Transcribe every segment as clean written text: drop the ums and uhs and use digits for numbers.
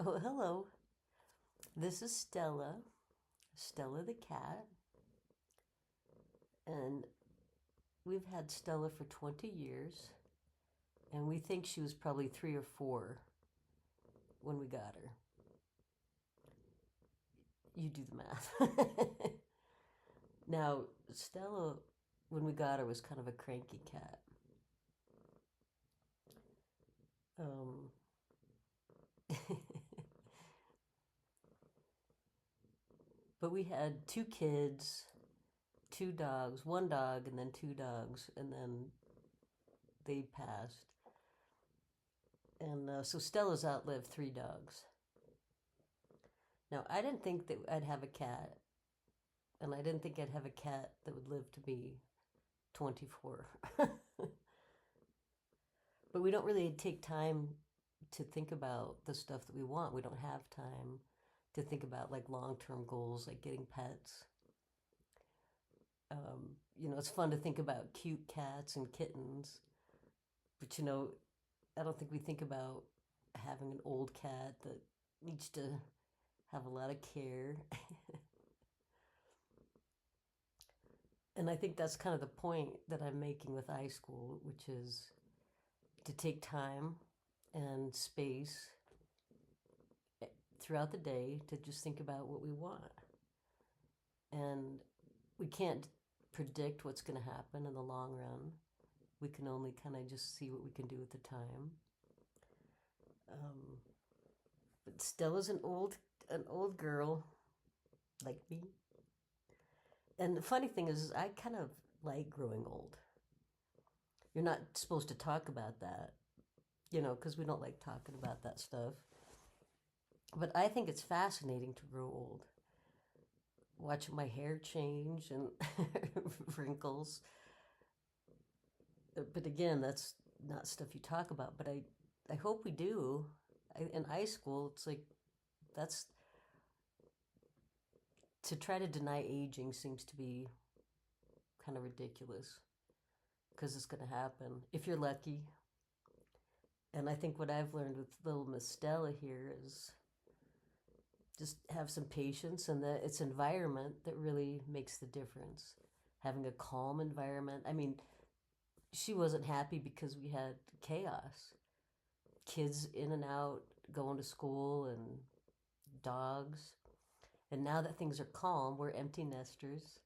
Oh, hello. This is Stella, Stella the cat, and we've had Stella for 20 years, and we think she was probably 3 or 4 when we got her. You do the math. Now, Stella, when we got her, was kind of a cranky cat. Um, but we had 2 kids, 2 dogs, 1 dog, and then 2 dogs, and then they passed. And so Stella's outlived 3 dogs. Now, I didn't think that I'd have a cat, and I didn't think I'd have a cat that would live to be 24. But we don't really take time to think about the stuff that we want. We don't have time to think about like long-term goals, like getting pets. It's fun to think about cute cats and kittens, but I don't think we think about having an old cat that needs to have a lot of care. And I think that's kind of the point that I'm making with iSchool, which is to take time and space throughout the day to just think about what we want. And we can't predict what's going to happen in the long run. We can only kind of just see what we can do at the time. But Stella's an old girl like me. And the funny thing is I kind of like growing old. You're not supposed to talk about that, because we don't like talking about that stuff. But I think it's fascinating to grow old. Watching my hair change and wrinkles. But again, that's not stuff you talk about. But I hope we do. In iSchool, it's like that's to try to deny aging seems to be kind of ridiculous because it's going to happen if you're lucky. And I think what I've learned with little Miss Stella here is just have some patience, and that it's environment that really makes the difference. Having a calm environment. I mean, she wasn't happy because we had chaos. Kids in and out, going to school, and dogs. And now that things are calm, we're empty nesters,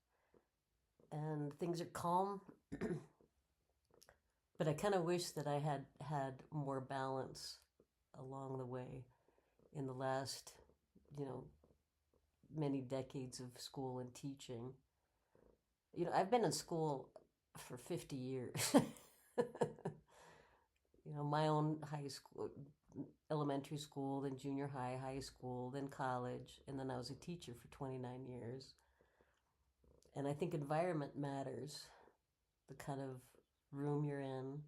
and things are calm. But I kind of wish that I had more balance along the way in the last, many decades of school and teaching. I've been in school for 50 years. My own high school, elementary school, then junior high, high school, then college, and then I was a teacher for 29 years. And I think environment matters, the kind of room you're in.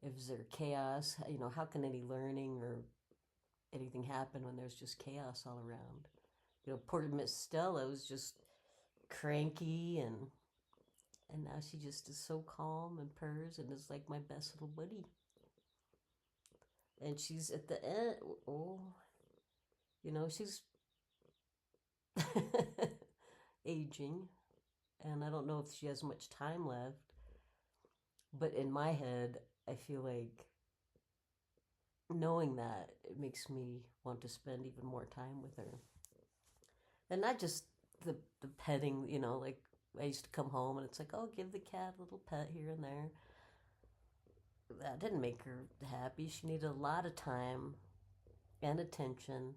If there's chaos, how can any learning or anything happen when there's just chaos all around? Poor Miss Stella was just cranky, and now she just is so calm and purrs and is like my best little buddy. And she's at the end, she's aging, and I don't know if she has much time left, but in my head, I feel like knowing that it makes me want to spend even more time with her. And not just the petting, like I used to come home and it's like, oh, give the cat a little pet here and there. That didn't make her happy. She needed a lot of time and attention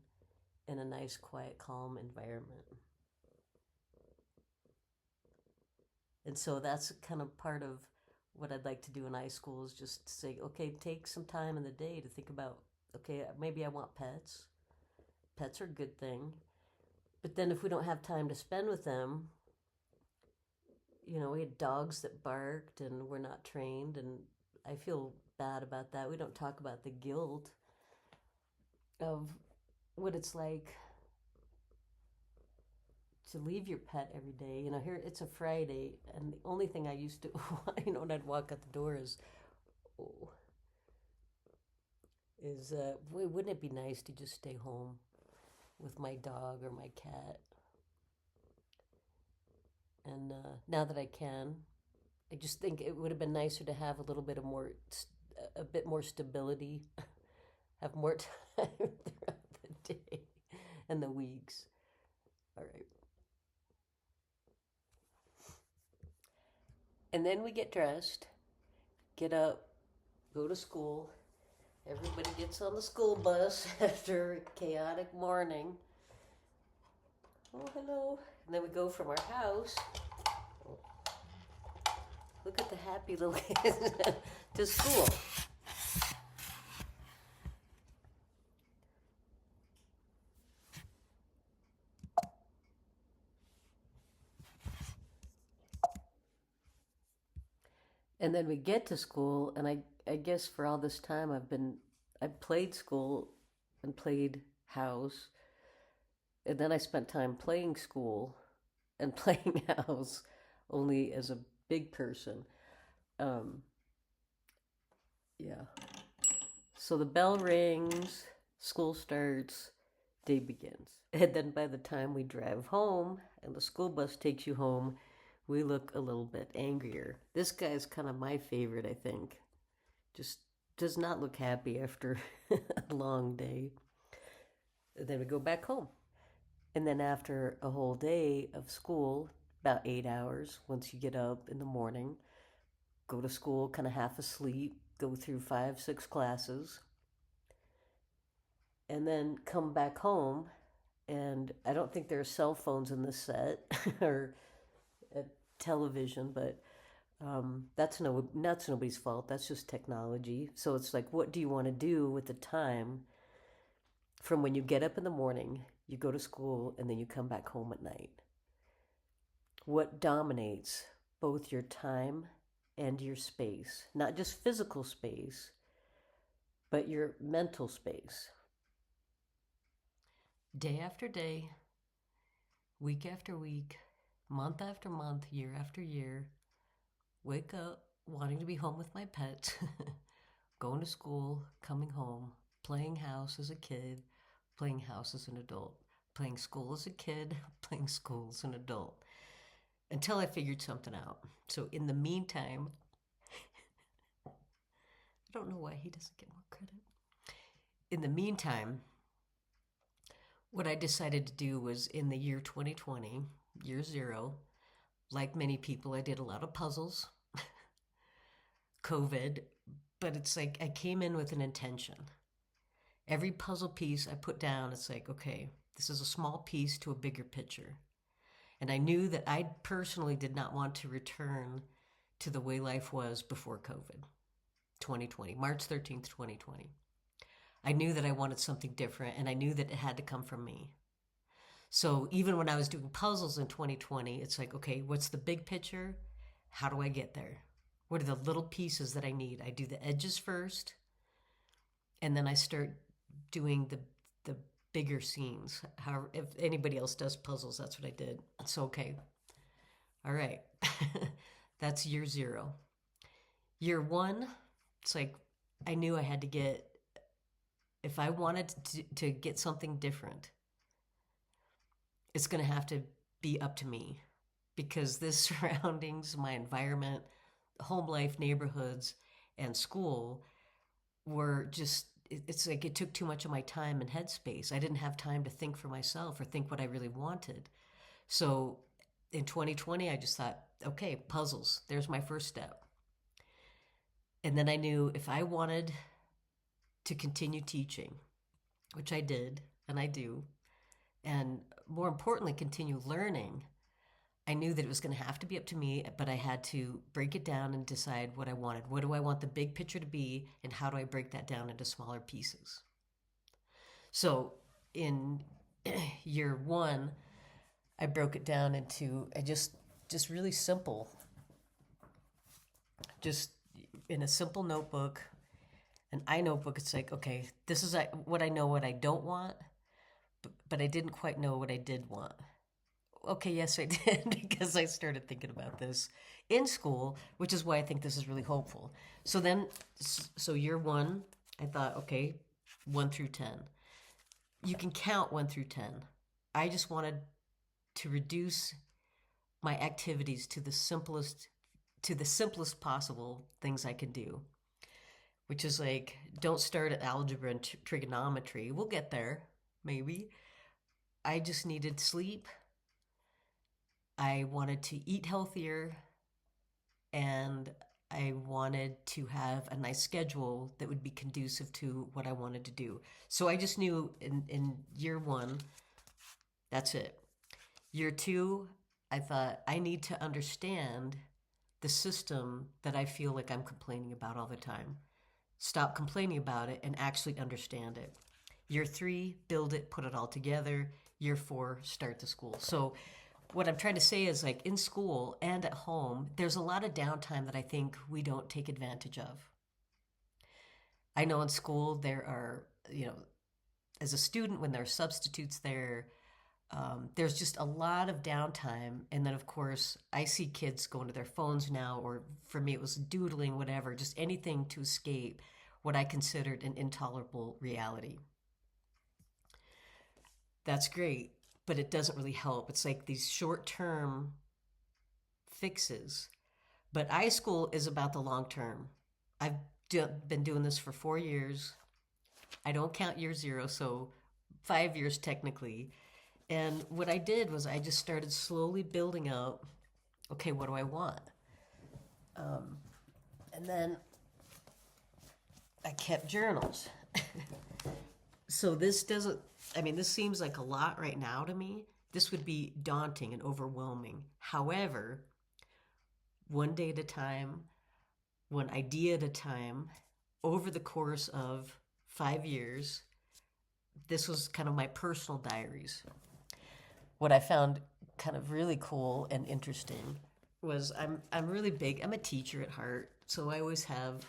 in a nice, quiet, calm environment. And so that's kind of part of what I'd like to do in iSchool is just to say, okay, take some time in the day to think about, okay, maybe I want pets. Pets are a good thing. But then if we don't have time to spend with them, we had dogs that barked and were not trained, and I feel bad about that. We don't talk about the guilt of what it's like to leave your pet every day. Here it's a Friday, and the only thing I used to, when I'd walk out the door is, oh, is wouldn't it be nice to just stay home with my dog or my cat? And now that I can, I just think it would have been nicer to have a little bit of a bit more stability, have more time throughout the day and the weeks. All right. And then we get dressed, get up, go to school. Everybody gets on the school bus after a chaotic morning. Oh, hello. And then we go from our house. Look at the happy little kids to school. And then we get to school, and I guess for all this time I played school and played house, and then I spent time playing school and playing house only as a big person. Um, yeah. So the bell rings, school starts, day begins. And then by the time we drive home and the school bus takes you home, we look a little bit angrier. This guy's kind of my favorite, I think. Just does not look happy after a long day. And then we go back home. And then after a whole day of school, about 8 hours, once you get up in the morning, go to school kind of half asleep, go through 5, 6 classes, and then come back home. And I don't think there are cell phones in this set or a television, but that's nobody's fault. That's just technology. So it's like, what do you want to do with the time from when you get up in the morning, you go to school, and then you come back home at night? What dominates both your time and your space? Not just physical space, but your mental space. Day after day, week after week, month after month, year after year, wake up wanting to be home with my pets, going to school, coming home, playing house as a kid, playing house as an adult, playing school as a kid, playing school as an adult, until I figured something out. So in the meantime, I don't know why he doesn't get more credit. In the meantime, what I decided to do was, in the year 2020, year zero, like many people, I did a lot of puzzles, COVID, but it's like I came in with an intention. Every puzzle piece I put down, it's like, okay, this is a small piece to a bigger picture. And I knew that I personally did not want to return to the way life was before COVID, 2020, March 13th, 2020. I knew that I wanted something different, and I knew that it had to come from me. So even when I was doing puzzles in 2020, it's like, okay, what's the big picture? How do I get there? What are the little pieces that I need? I do the edges first, and then I start doing the bigger scenes. However, if anybody else does puzzles, that's what I did. So, okay. All right. That's year zero. Year one, it's like I knew I had to get, if I wanted to get something different, it's going to have to be up to me, because this surroundings, my environment, home life, neighborhoods, and school were just, it's like it took too much of my time and headspace. I didn't have time to think for myself or think what I really wanted. So in 2020, I just thought, okay, puzzles, there's my first step. And then I knew if I wanted to continue teaching, which I did, and I do, and more importantly, continue learning, I knew that it was going to have to be up to me, but I had to break it down and decide what I wanted. What do I want the big picture to be, and how do I break that down into smaller pieces? So in year one, I broke it down into just really simple, just in a simple notebook, an iNotebook. It's like, okay, this is what I know, what I don't want, but I didn't quite know what I did want. Okay, yes, I did, because I started thinking about this in school, which is why I think this is really hopeful. So year one, I thought, okay, 1 through 10. You can count 1 through 10. I just wanted to reduce my activities to the simplest possible things I could do, which is like, don't start at algebra and trigonometry. We'll get there, maybe. I just needed sleep. I wanted to eat healthier, and I wanted to have a nice schedule that would be conducive to what I wanted to do. So I just knew in year 1, that's it. Year 2, I thought, I need to understand the system that I feel like I'm complaining about all the time. Stop complaining about it and actually understand it. Year 3, build it, put it all together. Year 4, start the school. So what I'm trying to say is, like, in school and at home, there's a lot of downtime that I think we don't take advantage of. I know in school there are, as a student, when there are substitutes there, there's just a lot of downtime. And then, of course, I see kids going to their phones now, or for me, it was doodling, whatever, just anything to escape what I considered an intolerable reality. That's great, but it doesn't really help. It's like these short-term fixes. But iSchool is about the long term. I've been doing this for 4 years. I don't count year 0, so 5 years technically. And what I did was I just started slowly building up, okay, what do I want? And then I kept journals. So this seems like a lot right now to me. This would be daunting and overwhelming. However, one day at a time, one idea at a time, over the course of 5 years, this was kind of my personal diaries. What I found kind of really cool and interesting was I'm really big. I'm a teacher at heart, so I always have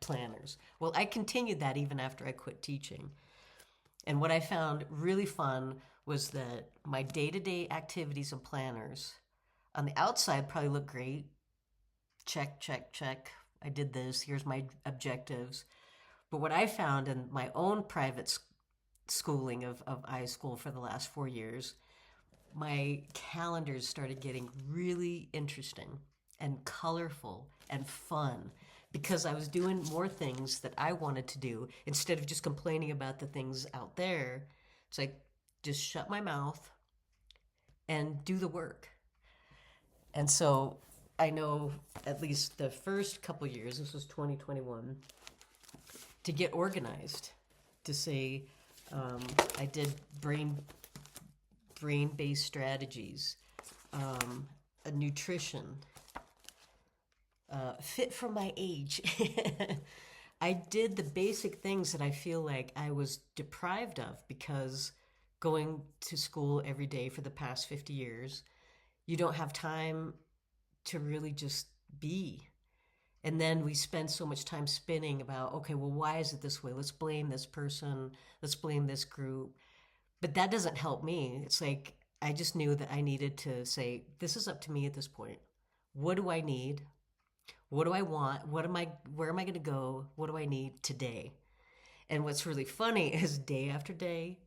planners. Well, I continued that even after I quit teaching. And what I found really fun was that my day-to-day activities and planners on the outside probably look great. Check, check, check. I did this. Here's my objectives. But what I found in my own private schooling of iSchool for the last 4 years, my calendars started getting really interesting and colorful and fun, because I was doing more things that I wanted to do instead of just complaining about the things out there. It's like, just shut my mouth and do the work. And so I know at least the first couple years, this was 2021, to get organized, to say, I did brain-based strategies, a nutrition, fit for my age. I did the basic things that I feel like I was deprived of, because going to school every day for the past 50 years, you don't have time to really just be. And then we spend so much time spinning about, okay, well, why is it this way? Let's blame this person. Let's blame this group. But that doesn't help me. It's like, I just knew that I needed to say, this is up to me at this point. What do I need? What do I want? Where am I going to go? What do I need today? And what's really funny is day after day,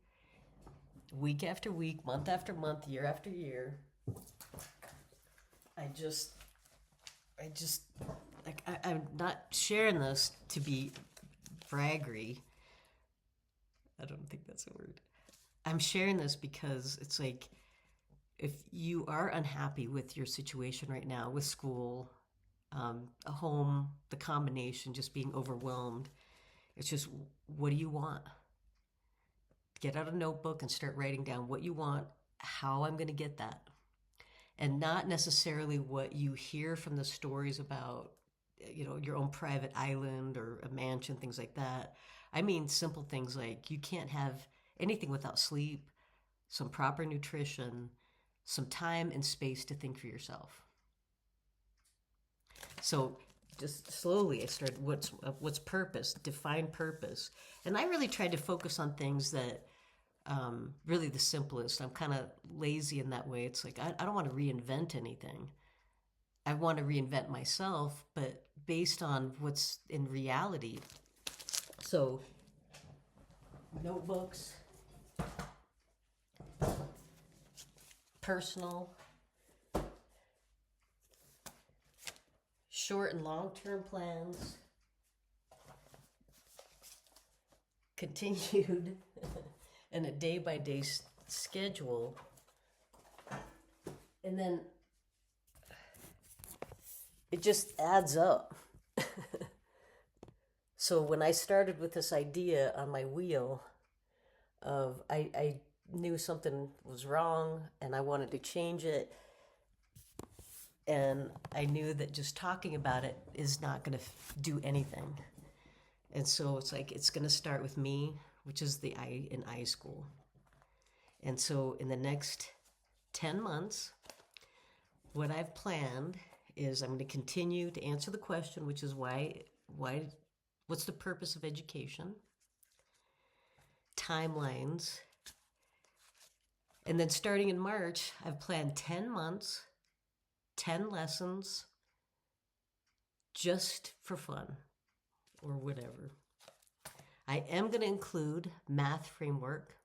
week after week, month after month, year after year, I'm not sharing this to be braggery. I don't think that's a word. I'm sharing this because it's like, if you are unhappy with your situation right now, with school, a home, the combination, just being overwhelmed, it's just, what do you want? Get out a notebook and start writing down what you want, how I'm going to get that. And not necessarily what you hear from the stories about, your own private island or a mansion, things like that. I mean, simple things like, you can't have anything without sleep, some proper nutrition, some time and space to think for yourself. So just slowly I started, what's purpose, define purpose. And I really tried to focus on things that, really the simplest. I'm kind of lazy in that way. It's like, I don't want to reinvent anything. I want to reinvent myself, but based on what's in reality. So notebooks, personal, short and long-term plans, continued, and a day-by-day schedule. And then it just adds up. So when I started with this idea on my wheel of I knew something was wrong and I wanted to change it, and I knew that just talking about it is not going to do anything. And so it's like it's going to start with me, which is the I school. And so in the next 10 months, what I've planned is I'm going to continue to answer the question, which is what's the purpose of education? Timelines. And then starting in March, I've planned 10 months, 10 lessons, just for fun or whatever. I am going to include math framework,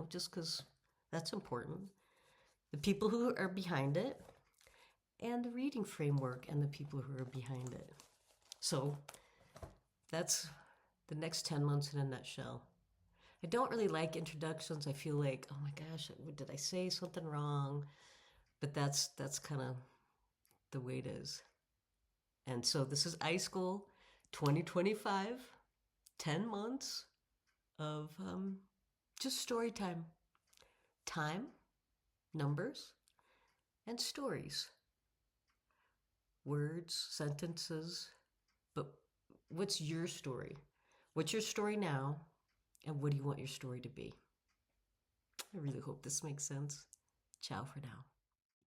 just because that's important. The people who are behind it, and the reading framework and the people who are behind it. So that's the next 10 months in a nutshell. I don't really like introductions. I feel like, oh my gosh, did I say something wrong? But that's kind of the way it is. And so this is iSchool 2025, 10 months of just story time. Time, numbers, and stories. Words, sentences, but what's your story? What's your story now, and what do you want your story to be? I really hope this makes sense. Ciao for now.